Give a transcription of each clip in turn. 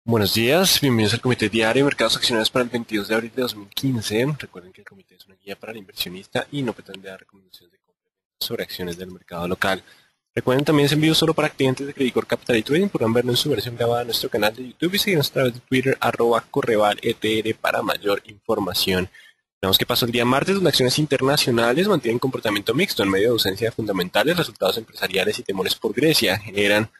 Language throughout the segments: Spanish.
Buenos días, bienvenidos al Comité Diario de Mercados Accionarios para el 22 de abril de 2015. Recuerden que el comité es una guía para el inversionista y no pretende dar recomendaciones de compra sobre acciones del mercado local. Recuerden también es envío solo para clientes de Credicorp Capital y Trading. Podrán verlo en su versión grabada en nuestro canal de YouTube y seguirnos a través de Twitter @correvaletr para mayor información. Vemos que pasó el día martes, donde acciones internacionales mantienen comportamiento mixto en medio de ausencia de fundamentales, resultados empresariales y temores por Grecia generan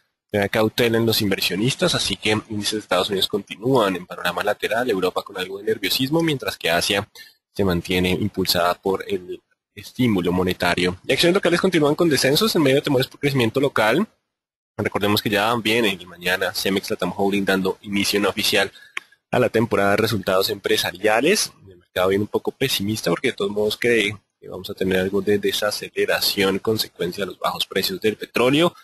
cautela en los inversionistas, así que índices de Estados Unidos continúan en panorama lateral, Europa con algo de nerviosismo, mientras que Asia se mantiene impulsada por el estímulo monetario. Y acciones locales continúan con descensos en medio de temores por crecimiento local. Recordemos que ya viene el mañana Cemex Latam Holding dando inicio no oficial a la temporada de resultados empresariales. El mercado viene un poco pesimista porque de todos modos cree que vamos a tener algo de desaceleración consecuencia de los bajos precios del petróleo.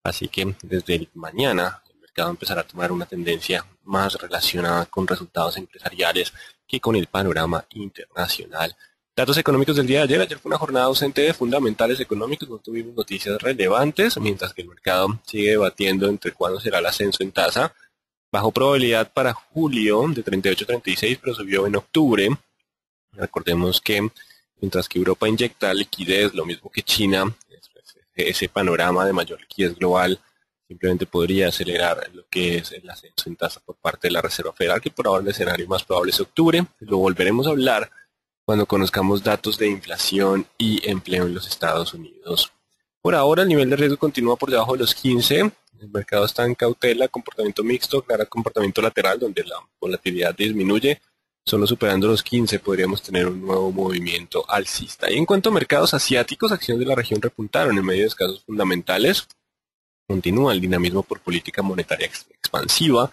Así que desde el mañana el mercado empezará a tomar una tendencia más relacionada con resultados empresariales que con el panorama internacional. Datos económicos del día de ayer. Ayer fue una jornada ausente de fundamentales económicos, no tuvimos noticias relevantes, mientras que el mercado sigue debatiendo entre cuándo será el ascenso en tasa. Bajó probabilidad para julio de 38 a 36, pero subió en octubre. Recordemos que mientras que Europa inyecta liquidez, lo mismo que China, ese panorama de mayor liquidez global simplemente podría acelerar lo que es el ascenso en tasa por parte de la Reserva Federal, que por ahora el escenario más probable es octubre. Lo volveremos a hablar cuando conozcamos datos de inflación y empleo en los Estados Unidos. Por ahora el nivel de riesgo continúa por debajo de los 15. El mercado está en cautela, comportamiento mixto, claro, comportamiento lateral, donde la volatilidad disminuye. Solo superando los 15 podríamos tener un nuevo movimiento alcista. Y en cuanto a mercados asiáticos, acciones de la región repuntaron en medio de escasos fundamentales. Continúa el dinamismo por política monetaria expansiva,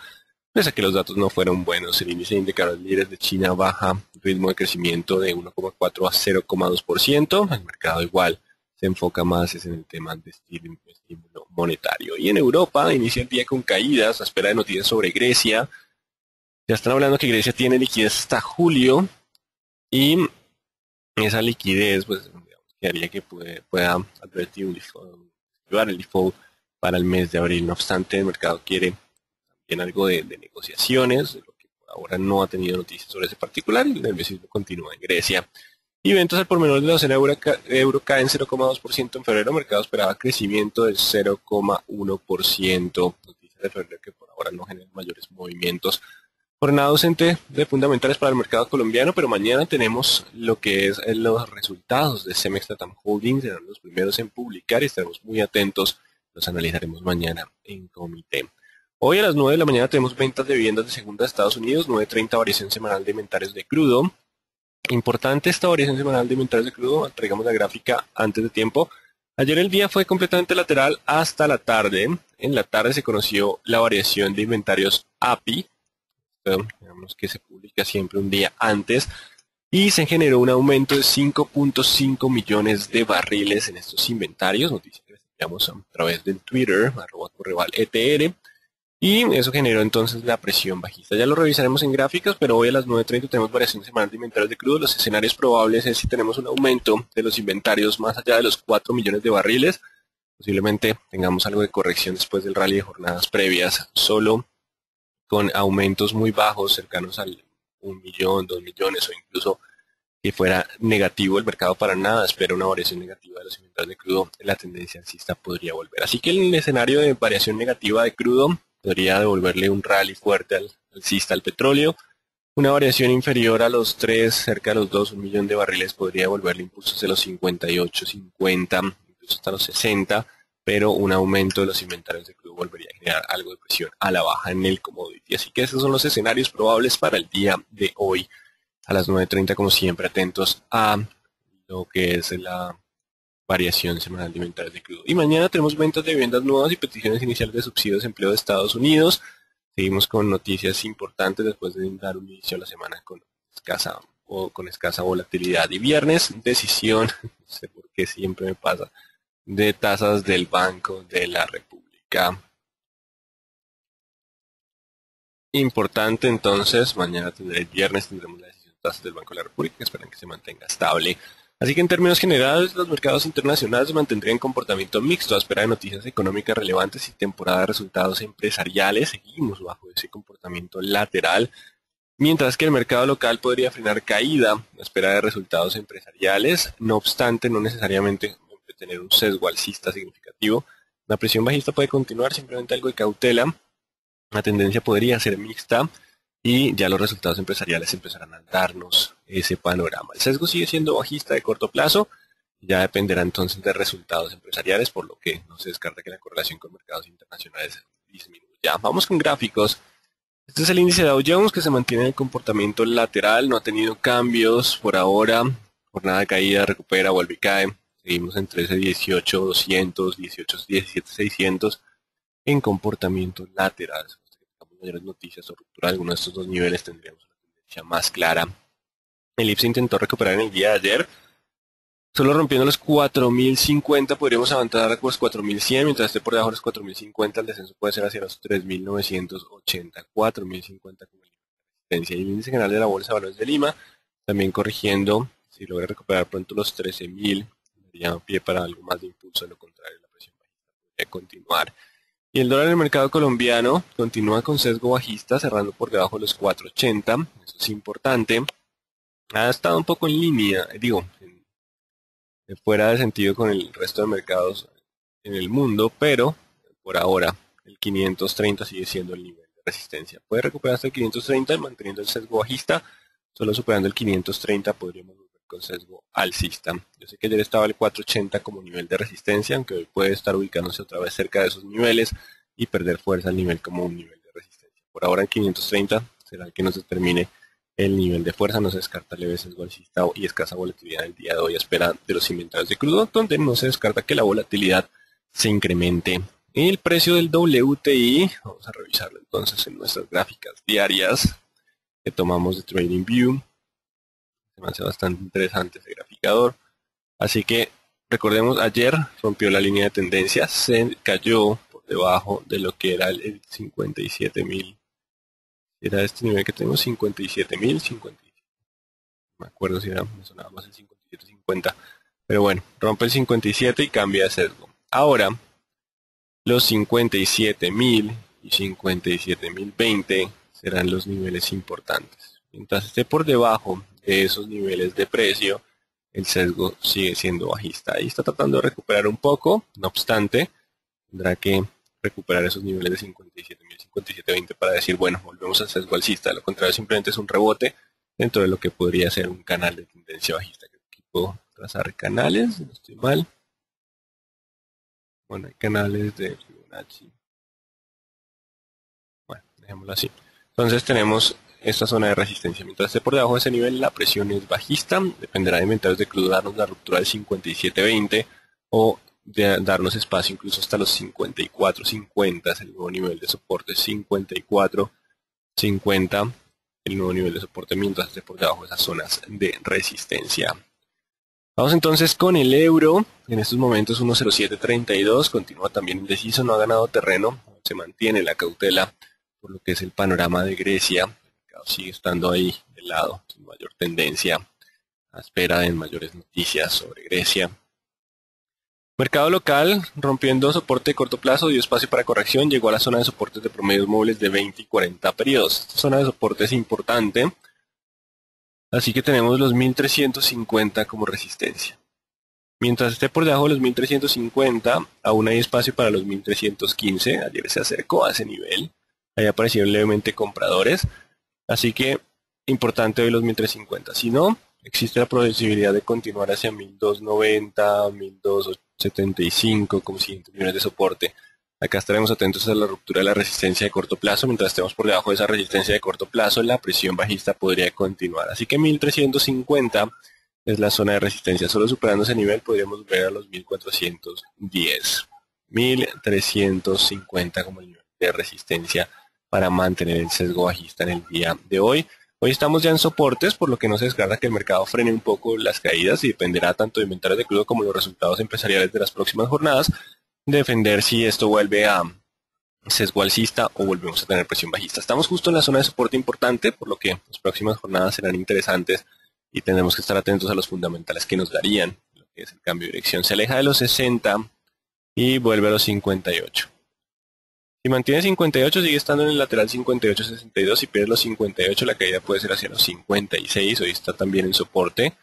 pese a que los datos no fueron buenos. El índice de indicadores líderes de China baja ritmo de crecimiento de 1,4 a 0,2%. El mercado igual se enfoca más en el tema de estímulo monetario. Y en Europa inicia el día con caídas a espera de noticias sobre Grecia. Ya están hablando que Grecia tiene liquidez hasta julio y esa liquidez pues digamos, que haría que pueda advertir un default, activar el default para el mes de abril. No obstante, el mercado quiere también algo de negociaciones, de lo que por ahora no ha tenido noticias sobre ese particular y el nerviosismo continúa en Grecia. Y ventas al por menor de la zona euro caen 0,2% en febrero. El mercado esperaba crecimiento del 0,1%. Noticias de febrero que por ahora no generan mayores movimientos. Jornada ausente de fundamentales para el mercado colombiano, pero mañana tenemos lo que es los resultados de Cemex Latam Holding, serán los primeros en publicar y estaremos muy atentos, los analizaremos mañana en comité. Hoy a las 9 de la mañana tenemos ventas de viviendas de segunda de Estados Unidos, 9:30 variación semanal de inventarios de crudo. Importante esta variación semanal de inventarios de crudo, traigamos la gráfica antes de tiempo. Ayer el día fue completamente lateral hasta la tarde. En la tarde se conoció la variación de inventarios API, digamos que se publica siempre un día antes, y se generó un aumento de 5.5 millones de barriles en estos inventarios, noticia que enviamos a través del Twitter, @correvaletr, y eso generó entonces la presión bajista. Ya lo revisaremos en gráficos, pero hoy a las 9:30 tenemos variación semanal de inventarios de crudo. Los escenarios probables es si tenemos un aumento de los inventarios más allá de los 4 millones de barriles, posiblemente tengamos algo de corrección después del rally de jornadas previas, solo con aumentos muy bajos, cercanos al 1 millón, 2 millones o incluso que fuera negativo el mercado para nada, espera una variación negativa de los inventarios de crudo, la tendencia alcista podría volver. Así que el escenario de variación negativa de crudo podría devolverle un rally fuerte alcista al petróleo. Una variación inferior a los 3, cerca de los 2, 1 millón de barriles podría devolverle impulsos de los 58, 50, incluso hasta los 60, pero un aumento de los inventarios de crudo volvería a generar algo de presión a la baja en el commodity. Así que esos son los escenarios probables para el día de hoy a las 9:30, como siempre, atentos a lo que es la variación semanal de inventarios de crudo. Y mañana tenemos ventas de viviendas nuevas y peticiones iniciales de subsidios de empleo de Estados Unidos. Seguimos con noticias importantes después de dar un inicio a la semana con escasa volatilidad. Y viernes, decisión, no sé por qué siempre me pasa, de tasas del Banco de la República. Importante entonces, mañana el viernes tendremos la decisión de tasas del Banco de la República, esperan que se mantenga estable Así que en términos generales, los mercados internacionales mantendrían comportamiento mixto a espera de noticias económicas relevantes y temporada de resultados empresariales. Seguimos bajo ese comportamiento lateral, mientras que el mercado local podría frenar caída a espera de resultados empresariales. No obstante, no necesariamente tener un sesgo alcista significativo. La presión bajista puede continuar, simplemente algo de cautela. La tendencia podría ser mixta y ya los resultados empresariales empezarán a darnos ese panorama. El sesgo sigue siendo bajista de corto plazo, ya dependerá entonces de resultados empresariales, por lo que no se descarta que la correlación con mercados internacionales disminuya. Vamos con gráficos. Este es el índice Dow Jones, que se mantiene en el comportamiento lateral, no ha tenido cambios por ahora, jornada de caída, recupera, vuelve y cae. Seguimos en 13.18.200, 18.17.600 en comportamiento lateral. Mayores noticias o ruptura de alguno de estos dos niveles tendríamos una tendencia más clara. El IPSA intentó recuperar en el día de ayer, solo rompiendo los 4.050 podríamos avanzar a los 4.100, mientras esté por debajo de los 4.050 el descenso puede ser hacia los 3.980, 4.050 como resistencia. Y el índice general de la Bolsa de Valores de Lima también corrigiendo, si logra recuperar pronto los 13.000, daría pie para algo más de impulso, de lo contrario la presión bajista podría continuar. Y el dólar en el mercado colombiano continúa con sesgo bajista, cerrando por debajo de los 4.80, eso es importante. Ha estado un poco en línea, fuera de sentido con el resto de mercados en el mundo, pero por ahora el 530 sigue siendo el nivel de resistencia. Puede recuperar hasta el 530 manteniendo el sesgo bajista, solo superando el 530 podríamos volver con sesgo alcista. Yo sé que ayer estaba el 480 como nivel de resistencia, aunque hoy puede estar ubicándose otra vez cerca de esos niveles y perder fuerza al nivel como un nivel de resistencia. Por ahora el 530 será el que nos determine el nivel de fuerza. No se descarta leve sesgo alcista y escasa volatilidad el día de hoy a espera de los inventarios de crudo, donde no se descarta que la volatilidad se incremente. El precio del WTI, vamos a revisarlo entonces en nuestras gráficas diarias que tomamos de TradingView. Se me hace bastante interesante ese graficador. Así que recordemos, ayer rompió la línea de tendencia, se cayó por debajo de lo que era el 57.000. Era este nivel que tenemos, 57.000, 57. Me acuerdo si era, me sonaba más el 57.50. Pero bueno, rompe el 57 y cambia de sesgo. Ahora, los 57.000 y 57.020 serán los niveles importantes. Mientras esté por debajo de esos niveles de precio, el sesgo sigue siendo bajista. Ahí está tratando de recuperar un poco, no obstante, tendrá que recuperar esos niveles de 57.000, 57.20 para decir, bueno, volvemos al sesgo alcista. Lo contrario simplemente es un rebote dentro de lo que podría ser un canal de tendencia bajista. Aquí puedo trazar canales, no estoy mal. Bueno, hay canales de Fibonacci. Bueno, dejémoslo así. Entonces tenemos esta zona de resistencia. Mientras esté por debajo de ese nivel, la presión es bajista. Dependerá de inventarios de crudo darnos la ruptura del 57.20 o de darnos espacio incluso hasta los 54.50. Es el nuevo nivel de soporte. 54.50. El nuevo nivel de soporte mientras esté por debajo de esas zonas de resistencia. Vamos entonces con el euro. En estos momentos 1.0732. Continúa también indeciso. No ha ganado terreno. Se mantiene la cautela por lo que es el panorama de Grecia. El mercado sigue estando ahí del lado, sin mayor tendencia, a espera de mayores noticias sobre Grecia. Mercado local, rompiendo soporte de corto plazo, dio espacio para corrección, llegó a la zona de soportes de promedios móviles de 20 y 40 periodos. Esta zona de soporte es importante, así que tenemos los 1.350 como resistencia. Mientras esté por debajo de los 1.350, aún hay espacio para los 1.315. Ayer se acercó a ese nivel. Ahí aparecieron levemente compradores. Así que importante hoy los 1.350. Si no, existe la posibilidad de continuar hacia 1.290, 1.275 como siguientes niveles de soporte. Acá estaremos atentos a la ruptura de la resistencia de corto plazo. Mientras estemos por debajo de esa resistencia de corto plazo, la presión bajista podría continuar. Así que 1.350 es la zona de resistencia. Solo superando ese nivel podríamos ver a los 1.410. 1.350 como el nivel de resistencia para mantener el sesgo bajista en el día de hoy. Hoy estamos ya en soportes, por lo que no se descarta que el mercado frene un poco las caídas y dependerá tanto de inventarios de crudo como los resultados empresariales de las próximas jornadas, defender si esto vuelve a sesgo alcista o volvemos a tener presión bajista. Estamos justo en la zona de soporte importante, por lo que las próximas jornadas serán interesantes y tendremos que estar atentos a los fundamentales que nos darían lo que es el cambio de dirección. Se aleja de los 60 y vuelve a los 58. Si mantiene 58, sigue estando en el lateral 58-62. Si pierde los 58, la caída puede ser hacia los 56. Hoy está también en soporte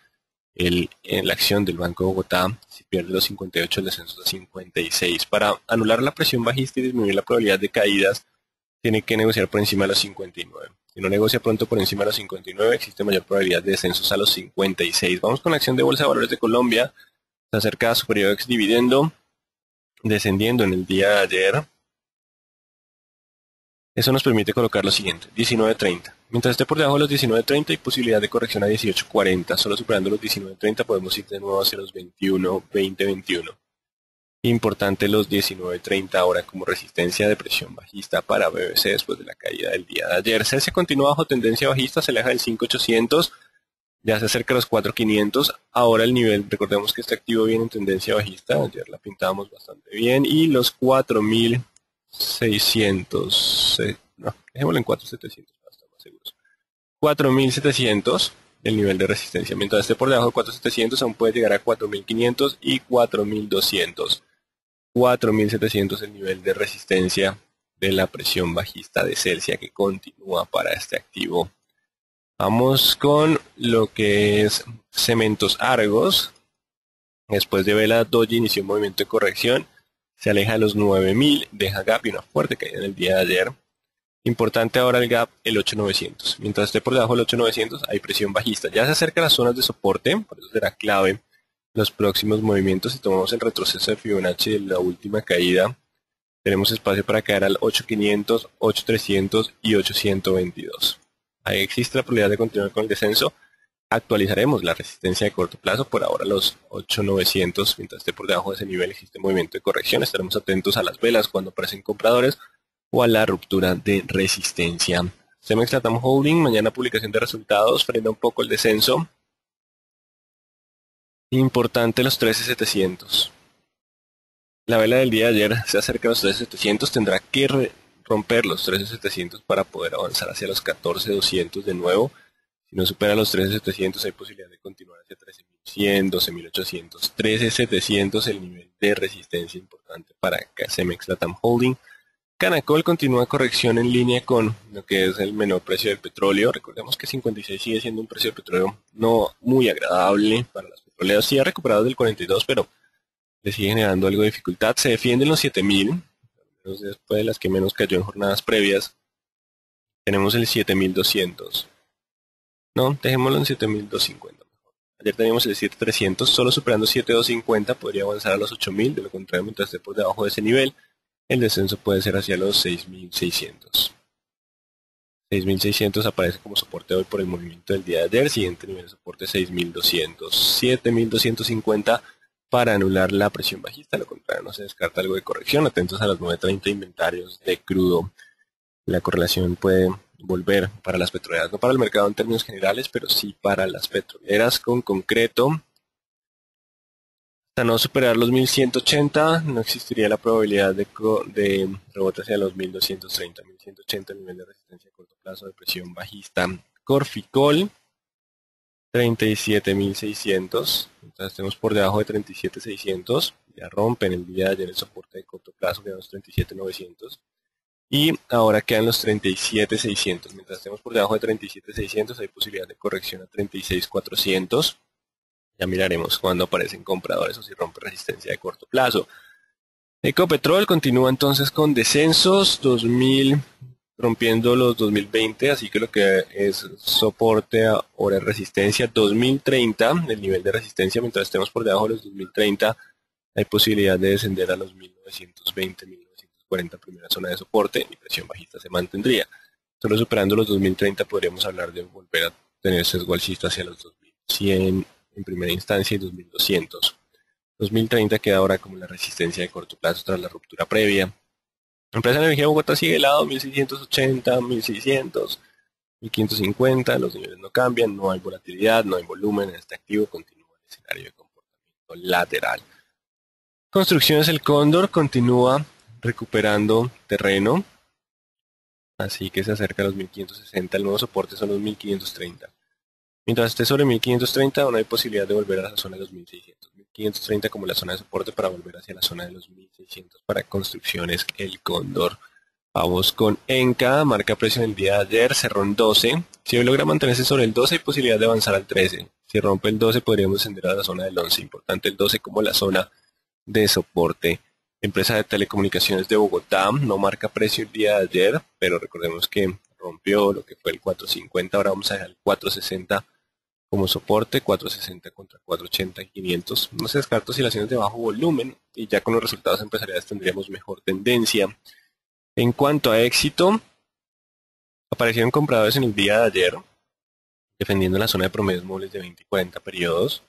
en la acción del Banco de Bogotá. Si pierde los 58, el descenso es a 56. Para anular la presión bajista y disminuir la probabilidad de caídas, tiene que negociar por encima de los 59. Si no negocia pronto por encima de los 59, existe mayor probabilidad de descensos a los 56. Vamos con la acción de Bolsa de Valores de Colombia. Está cerca de su periodo ex dividendo, descendiendo en el día de ayer. Eso nos permite colocar lo siguiente, 19.30. Mientras esté por debajo de los 19.30 hay posibilidad de corrección a 18.40. Solo superando los 19.30 podemos ir de nuevo hacia los 20.21. Importante los 19.30 ahora como resistencia de presión bajista para BBC después de la caída del día de ayer. CESE continúa bajo tendencia bajista, se aleja del 5.800, ya se acerca a los 4.500. Ahora el nivel, recordemos que este activo viene en tendencia bajista, ayer la pintábamos bastante bien, y los 4.600, no, dejémoslo en 4.700 para estar más seguros. 4.700, el nivel de resistencia. Mientras esté por debajo de 4.700, aún puede llegar a 4.500 y 4.200. 4.700 el nivel de resistencia de la presión bajista de Celsia que continúa para este activo. Vamos con lo que es Cementos Argos. Después de vela doji inició un movimiento de corrección. Se aleja de los 9.000, deja gap y una fuerte caída en el día de ayer. Importante ahora el gap, el 8.900. Mientras esté por debajo del 8.900 hay presión bajista. Ya se acerca a las zonas de soporte, por eso será clave los próximos movimientos. Si tomamos el retroceso de Fibonacci de la última caída, tenemos espacio para caer al 8.500, 8.300 y 8.122. Ahí existe la probabilidad de continuar con el descenso. Actualizaremos la resistencia de corto plazo, por ahora los 8.900. Mientras esté por debajo de ese nivel existe movimiento de corrección. Estaremos atentos a las velas cuando aparecen compradores o a la ruptura de resistencia. Cemex Latam Holding, mañana publicación de resultados, frena un poco el descenso. Importante los 13.700. La vela del día de ayer se acerca a los 13.700, tendrá que romper los 13.700 para poder avanzar hacia los 14.200 de nuevo. Si no supera los 13.700 hay posibilidad de continuar hacia 13.100, 12.800, 13.700 el nivel de resistencia importante para Cemex Latam Holding. Canacol continúa corrección en línea con lo que es el menor precio del petróleo. Recordemos que 56 sigue siendo un precio de petróleo no muy agradable para las petroleras. Sí ha recuperado del 42, pero le sigue generando algo de dificultad. Se defiende en los 7.000, después de las que menos cayó en jornadas previas. Tenemos el 7.200. No, dejémoslo en 7.250. Ayer teníamos el 7.300, solo superando 7.250 podría avanzar a los 8.000. De lo contrario, mientras esté por debajo de ese nivel, el descenso puede ser hacia los 6.600. 6.600 aparece como soporte hoy por el movimiento del día de ayer. Siguiente nivel de soporte 6.200. 7.250 para anular la presión bajista. Lo contrario, no se descarta algo de corrección. Atentos a las 9.30 inventarios de crudo. La correlación puede volver para las petroleras, no para el mercado en términos generales, pero sí para las petroleras con concreto. Hasta no superar los 1180 no existiría la probabilidad de rebote hacia los 1230. 1180 el nivel de resistencia a corto plazo de presión bajista. Corficol 37.600. Entonces estemos por debajo de 37.600. Ya rompen el día de ayer el soporte de corto plazo que eran los 37.900. Y ahora quedan los 37.600. Mientras estemos por debajo de 37.600 hay posibilidad de corrección a 36.400. Ya miraremos cuando aparecen compradores o si rompe resistencia de corto plazo. Ecopetrol continúa entonces con descensos, 2000 rompiendo los 2020, así que lo que es soporte ahora es resistencia 2030, el nivel de resistencia. Mientras estemos por debajo de los 2030 hay posibilidad de descender a los 1920, 1940 primera zona de soporte y presión bajista se mantendría. Solo superando los 2030 podríamos hablar de volver a tener sesgo alcista hacia los 2100 en primera instancia y 2200. 2030 queda ahora como la resistencia de corto plazo tras la ruptura previa. Empresa de Energía de Bogotá sigue helado, 1680, 1600, 1550, los niveles no cambian, no hay volatilidad, no hay volumen en este activo, continúa el escenario de comportamiento lateral. Construcciones El Cóndor continúa recuperando terreno, así que se acerca a los 1560, el nuevo soporte son los 1530. Mientras esté sobre 1530, aún hay posibilidad de volver a la zona de los 1600. 1530 como la zona de soporte para volver hacia la zona de los 1600 para construcciones El Cóndor. Vamos con Enca, marca precio en el día de ayer, cerró en 12. Si hoy logra mantenerse sobre el 12 hay posibilidad de avanzar al 13. Si rompe el 12 podríamos ascender a la zona del 11. Importante el 12 como la zona de soporte. Empresa de telecomunicaciones de Bogotá, no marca precio el día de ayer, pero recordemos que rompió lo que fue el 450, ahora vamos a dejar el 460 como soporte, 460 contra 480 y 500. No se descarta oscilaciones de bajo volumen y ya con los resultados empresariales tendríamos mejor tendencia. En cuanto a éxito, aparecieron compradores en el día de ayer, defendiendo la zona de promedios móviles de 20 y 40 periodos.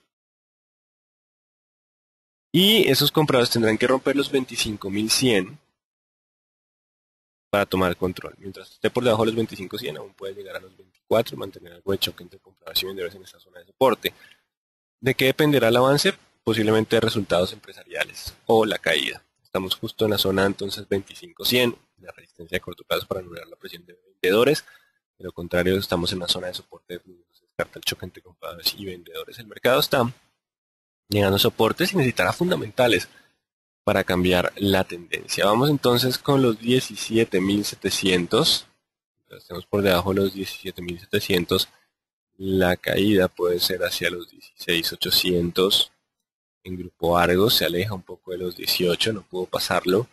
Y esos compradores tendrán que romper los 25.100 para tomar control. Mientras esté por debajo de los 25.100, aún puede llegar a los 24 y mantener algo de choque entre compradores y vendedores en esta zona de soporte. ¿De qué dependerá el avance? Posiblemente de resultados empresariales o la caída. Estamos justo en la zona entonces 25.100, la resistencia de corto plazo para anular la presión de vendedores. De lo contrario, estamos en la zona de soporte donde se descarta el choque entre compradores y vendedores. El mercado está llegando a soportes y necesitará fundamentales para cambiar la tendencia. Vamos entonces con los 17.700. Estamos por debajo de los 17.700. La caída puede ser hacia los 16.800. En Grupo Argos se aleja un poco de los 18, no pudo pasarlo.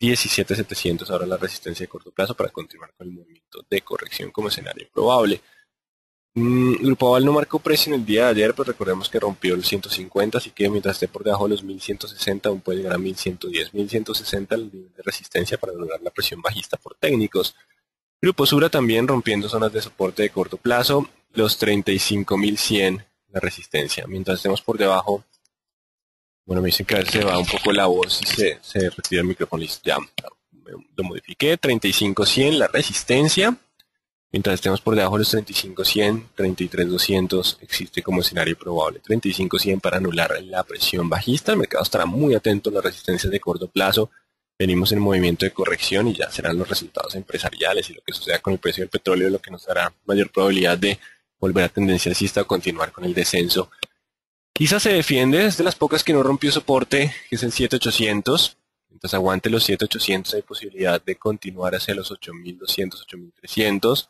17.700 ahora la resistencia de corto plazo para continuar con el movimiento de corrección como escenario probable. Grupo Aval no marcó precio en el día de ayer, pero recordemos que rompió el 150, así que mientras esté por debajo de los 1160 aún puede llegar a 1110. 1160 el nivel de resistencia para lograr la presión bajista por técnicos. Grupo Sura también rompiendo zonas de soporte de corto plazo, los 35.100 la resistencia. Mientras estemos por debajo, bueno, me dicen que a veces se va un poco la voz y se retira el micrófono. Ya lo modifiqué, 35.100 la resistencia. Mientras estemos por debajo de los 35.100, 33.200 existe como escenario probable. 35.100 para anular la presión bajista. El mercado estará muy atento a las resistencias de corto plazo. Venimos en movimiento de corrección y ya serán los resultados empresariales y lo que suceda con el precio del petróleo lo que nos dará mayor probabilidad de volver a tendencia alcista o continuar con el descenso. Quizás se defiende, es de las pocas que no rompió soporte, que es el 7.800. Mientras aguante los 7.800 hay posibilidad de continuar hacia los 8.200, 8.300.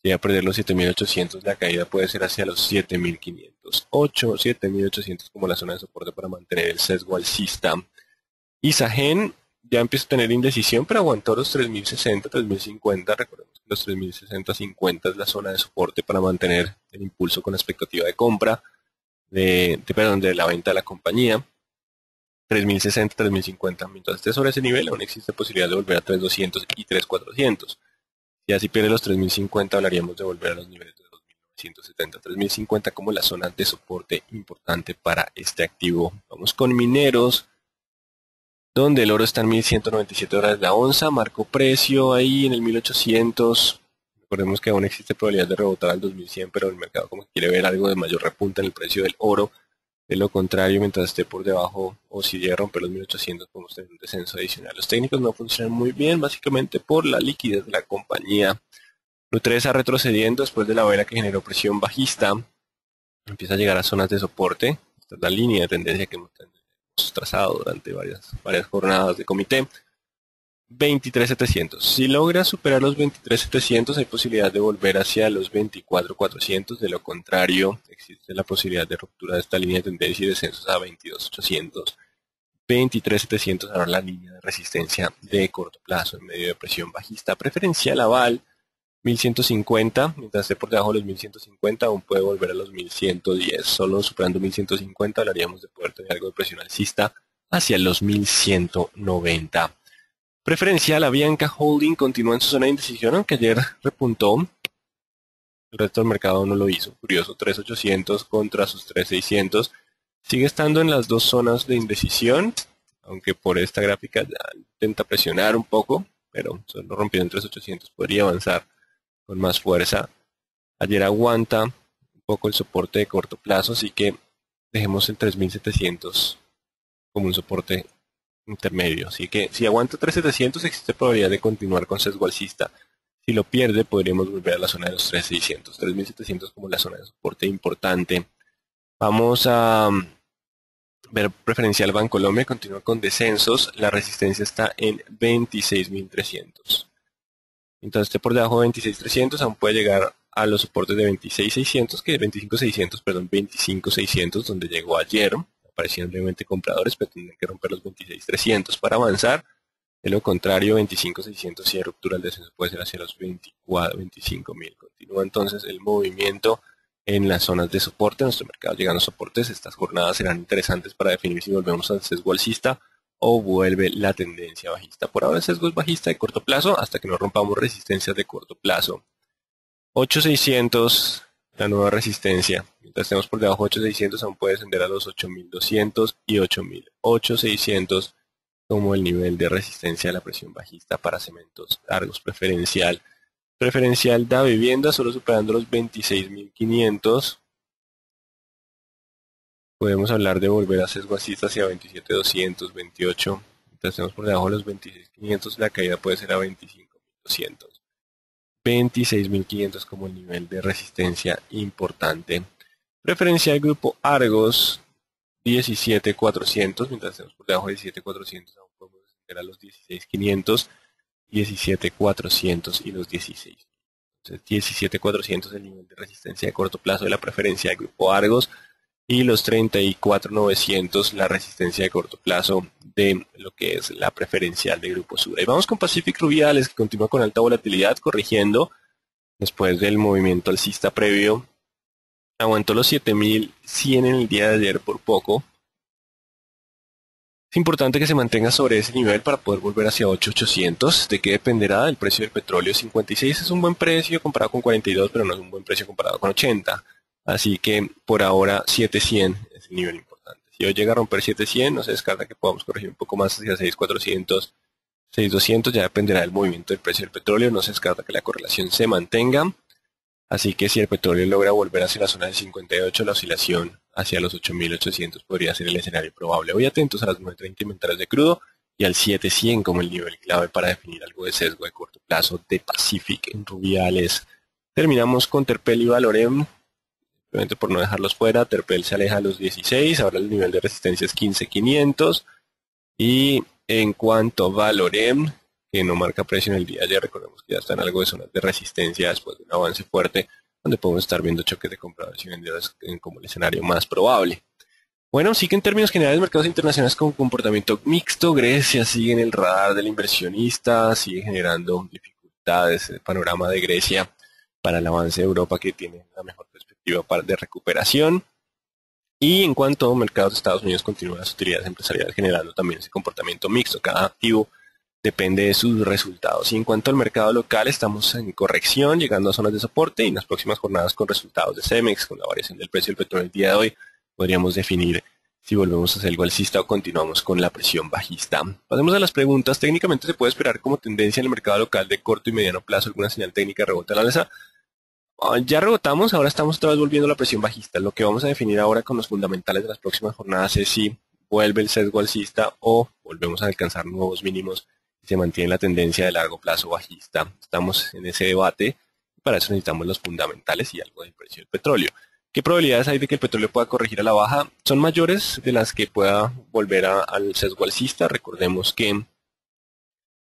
Si va a perder los 7.800, la caída puede ser hacia los 7.500. 7.800 como la zona de soporte para mantener el sesgo alcista. Isagen ya empieza a tener indecisión, pero aguantó los 3.060, 3.050. Recordemos que los 3.060, 50 es la zona de soporte para mantener el impulso con expectativa de compra, de la venta de la compañía. 3.060, 3.050. Mientras esté sobre ese nivel, aún existe posibilidad de volver a 3.200 y 3.400. Y así pierde los 3.050, hablaríamos de volver a los niveles de 2.970. 3.050 como la zona de soporte importante para este activo. Vamos con mineros, donde el oro está en $1.197 la onza. Marcó precio ahí en el 1.800. Recordemos que aún existe probabilidad de rebotar al 2.100, pero el mercado como que quiere ver algo de mayor repunta en el precio del oro. De lo contrario, mientras esté por debajo o si llega a romper los 1.800 podemos tener un descenso adicional. Los técnicos no funcionan muy bien, básicamente por la liquidez de la compañía. Nutresa retrocediendo después de la vela que generó presión bajista. Empieza a llegar a zonas de soporte. Esta es la línea de tendencia que hemos trazado durante varias jornadas de comité. 23.700. Si logra superar los 23.700 hay posibilidad de volver hacia los 24.400. De lo contrario, existe la posibilidad de ruptura de esta línea de tendencia y descensos a 22.800. 23.700 ahora la línea de resistencia de corto plazo en medio de presión bajista. Preferencial aval 1.150. Mientras esté por debajo de los 1.150 aún puede volver a los 1.110. Solo superando 1.150 hablaríamos de poder tener algo de presión alcista hacia los 1.190. Preferencial, Avianca Holding continúa en su zona de indecisión, aunque ayer repuntó. El resto del mercado no lo hizo. Curioso, 3.800 contra sus 3.600. Sigue estando en las dos zonas de indecisión, aunque por esta gráfica ya intenta presionar un poco, pero solo rompiendo en 3.800 podría avanzar con más fuerza. Ayer aguanta un poco el soporte de corto plazo, así que dejemos el 3.700 como un soporte intermedio. Así que si aguanta 3.700 existe probabilidad de continuar con sesgo alcista Si lo pierde, podríamos volver a la zona de los 3.600, 3.700 como la zona de soporte importante. Vamos a ver preferencial Bancolombia, continúa con descensos, la resistencia está en 26.300. Entonces, por debajo de 26.300 aún puede llegar a los soportes de 26.600, que 25.600, perdón, 25.600, donde llegó ayer. Aparecían brevemente compradores, pero tendrán que romper los 26.300 para avanzar. De lo contrario, 25.600, si hay ruptura, el descenso puede ser hacia los 25.000. Continúa entonces el movimiento en las zonas de soporte. Nuestro mercado llegando a soportes. Estas jornadas serán interesantes para definir si volvemos al sesgo alcista o vuelve la tendencia bajista. Por ahora el sesgo es bajista de corto plazo hasta que no rompamos resistencias de corto plazo. 8.600, la nueva resistencia. Mientras estemos por debajo de 8.600 aún puede descender a los 8.200 y 8.000. 8.600 como el nivel de resistencia de la presión bajista para cementos largos. Preferencial da vivienda solo superando los 26.500. Podemos hablar de volver a sesgo alcista hacia 27.200, 28. Mientras estemos por debajo de los 26.500, la caída puede ser a 25.200. 26.500 como el nivel de resistencia importante. Preferencial grupo Argos, 17.400. Mientras estemos por debajo de 17.400, aún podemos descender a los 16.500, 17.400 y los 16. Entonces, 17.400 es el nivel de resistencia de corto plazo de la preferencia del grupo Argos. Y los 34.900 la resistencia de corto plazo de lo que es la preferencial de Grupo Sura. Y vamos con Pacific Rubiales, que continúa con alta volatilidad, corrigiendo después del movimiento alcista previo. Aguantó los 7.100 en el día de ayer por poco. Es importante que se mantenga sobre ese nivel para poder volver hacia 8.800. ¿De qué dependerá? El precio del petróleo. 56 es un buen precio comparado con 42, pero no es un buen precio comparado con 80. Así que por ahora 7.100 es el nivel importante. Si hoy llega a romper 7.100, no se descarta que podamos corregir un poco más hacia 6.400, 6.200. Ya dependerá del movimiento del precio del petróleo. No se descarta que la correlación se mantenga. Así que si el petróleo logra volver hacia la zona de 58, la oscilación hacia los 8.800 podría ser el escenario probable. Hoy atentos a las 9.30 inventarios de crudo y al 7.100 como el nivel clave para definir algo de sesgo de corto plazo de Pacific en Rubiales. Terminamos con Terpel y Valorem. Simplemente por no dejarlos fuera, Terpel se aleja a los 16, ahora el nivel de resistencia es 15.500. Y en cuanto a Valorem, que no marca precio en el día de ayer, recordemos que ya está en algo de zonas de resistencia después de un avance fuerte, donde podemos estar viendo choques de compradores y vendedores como el escenario más probable. Bueno, sí que en términos generales, mercados internacionales con comportamiento mixto. Grecia sigue en el radar del inversionista, sigue generando dificultades el panorama de Grecia para el avance de Europa, que tiene la mejor perspectiva de recuperación. Y en cuanto a mercados de Estados Unidos, continúan las utilidades empresariales generando también ese comportamiento mixto. Cada activo depende de sus resultados. Y en cuanto al mercado local, estamos en corrección, llegando a zonas de soporte, y en las próximas jornadas con resultados de Cemex, con la variación del precio del petróleo el día de hoy, podríamos definir si volvemos a hacer algo alcista o continuamos con la presión bajista. Pasemos a las preguntas. Técnicamente se puede esperar como tendencia en el mercado local de corto y mediano plazo alguna señal técnica de rebote a la alza. Ya rebotamos, ahora estamos otra vez volviendo a la presión bajista. Lo que vamos a definir ahora con los fundamentales de las próximas jornadas es si vuelve el sesgo alcista o volvemos a alcanzar nuevos mínimos y se mantiene la tendencia de largo plazo bajista. Estamos en ese debate y para eso necesitamos los fundamentales y algo del precio del petróleo. ¿Qué probabilidades hay de que el petróleo pueda corregir a la baja? Son mayores de las que pueda volver al sesgo alcista. Recordemos que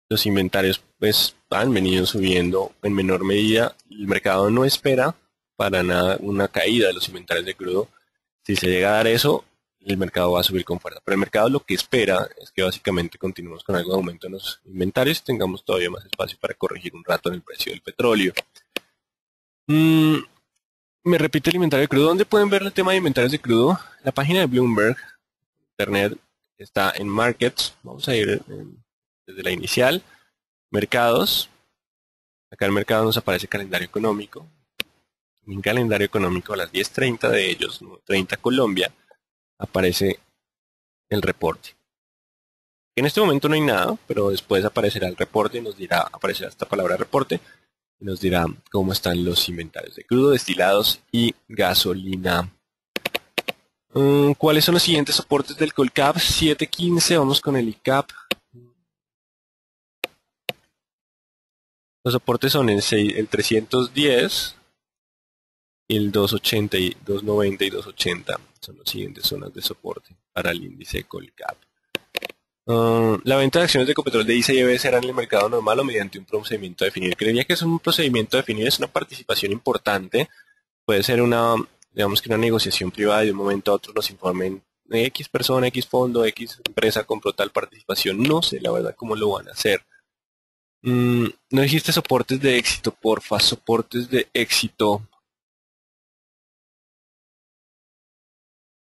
los inventarios pues han venido subiendo en menor medida. El mercado no espera para nada una caída de los inventarios de crudo. Si se llega a dar eso, el mercado va a subir con fuerza. Pero el mercado lo que espera es que básicamente continuemos con algo de aumento en los inventarios y tengamos todavía más espacio para corregir un rato en el precio del petróleo. Me repite el inventario de crudo. ¿Dónde pueden ver el tema de inventarios de crudo? La página de Bloomberg, Internet, está en Markets. Vamos a ir desde la inicial. Mercados. Acá en mercado nos aparece calendario económico. En calendario económico a las 10:30 de ellos, 9:30 Colombia, aparece el reporte. En este momento no hay nada, pero después aparecerá el reporte y nos dirá, aparecerá esta palabra reporte, y nos dirá cómo están los inventarios de crudo, destilados y gasolina. ¿Cuáles son los siguientes soportes del Colcap? 7.15, vamos con el ICAP. Los soportes son el 310, el 280 y 290 y 280. Son las siguientes zonas de soporte para el índice Colcap. La venta de acciones de Ecopetrol de ICA y EB será en el mercado normal o mediante un procedimiento a definir. Creería que es un procedimiento a definir, es una participación importante. Puede ser digamos que una negociación privada y de un momento a otro nos informen X persona, X fondo, X empresa compró tal participación. No sé la verdad cómo lo van a hacer. No dijiste soportes de éxito, porfa, soportes de éxito.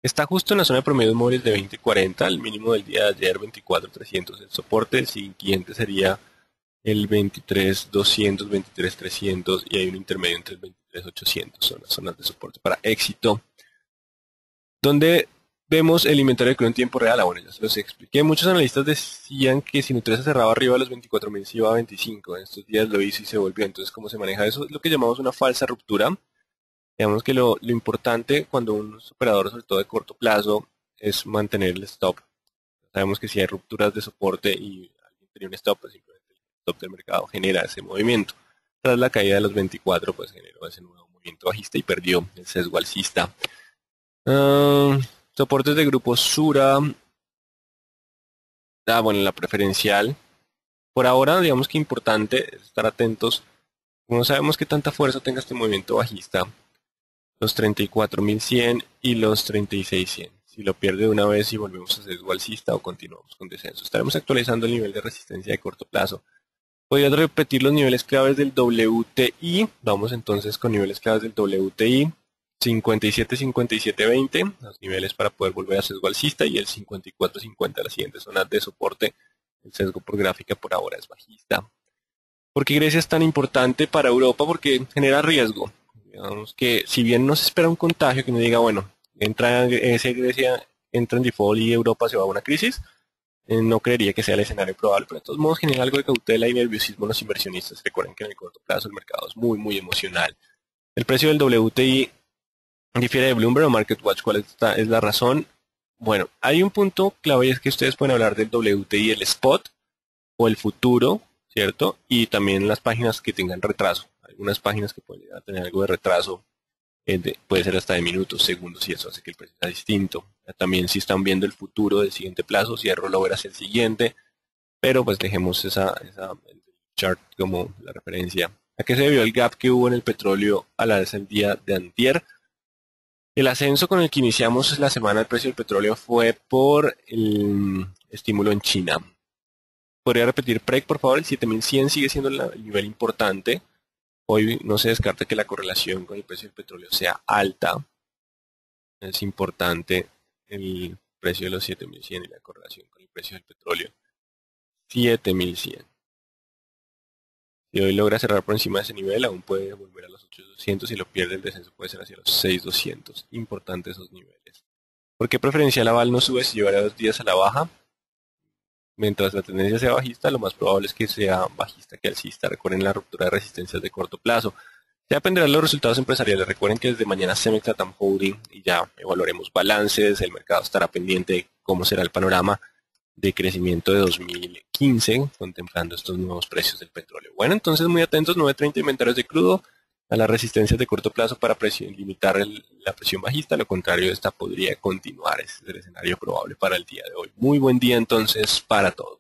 Está justo en la zona de promedios móviles de 20-40, el mínimo del día de ayer 24.300. El soporte el siguiente sería el 23.200, 23.300 y hay un intermedio entre el 23.800. Son las zonas de soporte para éxito. Donde vemos el inventario de crudo en tiempo real. Bueno, ya se los expliqué. Muchos analistas decían que si Nutresa cerraba arriba de los 24.000 se iba a 25. En estos días lo hizo y se volvió. Entonces, ¿cómo se maneja eso? Es lo que llamamos una falsa ruptura. Digamos que lo importante cuando un operador, sobre todo de corto plazo, es mantener el stop. Sabemos que si hay rupturas de soporte y alguien tenía un stop, pues simplemente el stop del mercado genera ese movimiento. Tras la caída de los 24, pues generó ese nuevo movimiento bajista y perdió el sesgo alcista. Soportes de grupo Sura. Bueno, la preferencial. Por ahora, digamos que importante es estar atentos. No sabemos qué tanta fuerza tenga este movimiento bajista. Los 34.100 y los 36.100. Si lo pierde de una vez y volvemos a sesgo alcista o continuamos con descenso. Estaremos actualizando el nivel de resistencia de corto plazo. Podría repetir los niveles claves del WTI. Vamos entonces con niveles claves del WTI. 57.57.20, los niveles para poder volver a sesgo alcista, y el 54.50, las siguientes zonas de soporte. El sesgo por gráfica por ahora es bajista. ¿Por qué Grecia es tan importante para Europa? Porque genera riesgo. Digamos que si bien no se espera un contagio que nos diga, bueno, Grecia entra en default y Europa se va a una crisis, no creería que sea el escenario probable, pero de todos modos genera algo de cautela y nerviosismo en los inversionistas. Recuerden que en el corto plazo el mercado es muy, muy emocional. El precio del WTI difiere de Bloomberg o MarketWatch. ¿Cuál es la razón? Bueno, hay un punto clave y es que ustedes pueden hablar del WTI, el spot o el futuro, ¿cierto? Y también las páginas que tengan retraso. Algunas páginas que pueden llegar a tener algo de retraso, puede ser hasta de minutos, segundos, y eso hace que el precio sea distinto. También si están viendo el futuro del siguiente plazo, si el rollover hacia el siguiente, pero pues dejemos el chart como la referencia. ¿A qué se debió el gap que hubo en el petróleo a la vez el día de antier? El ascenso con el que iniciamos la semana del precio del petróleo fue por el estímulo en China. ¿Podría repetir PREC, por favor? El 7100 sigue siendo el nivel importante. Hoy no se descarta que la correlación con el precio del petróleo sea alta. Es importante el precio de los 7100 y la correlación con el precio del petróleo. 7100. Si hoy logra cerrar por encima de ese nivel, aún puede volver a los 8200. Si lo pierde, el descenso puede ser hacia los 6200. Importantes esos niveles. ¿Por qué preferencial aval no sube si lleva 2 días a la baja? Mientras la tendencia sea bajista, lo más probable es que sea bajista que alcista. Recuerden la ruptura de resistencias de corto plazo. Ya dependerá de los resultados empresariales. Recuerden que desde mañana Cemex Latam Holding y ya evaluaremos balances. El mercado estará pendiente de cómo será el panorama de crecimiento de 2015, contemplando estos nuevos precios del petróleo. Bueno, entonces muy atentos, 9.30 inventarios de crudo a las resistencias de corto plazo para limitar la presión bajista. Lo contrario, esta podría continuar. Ese es el escenario probable para el día de hoy. Muy buen día entonces para todos.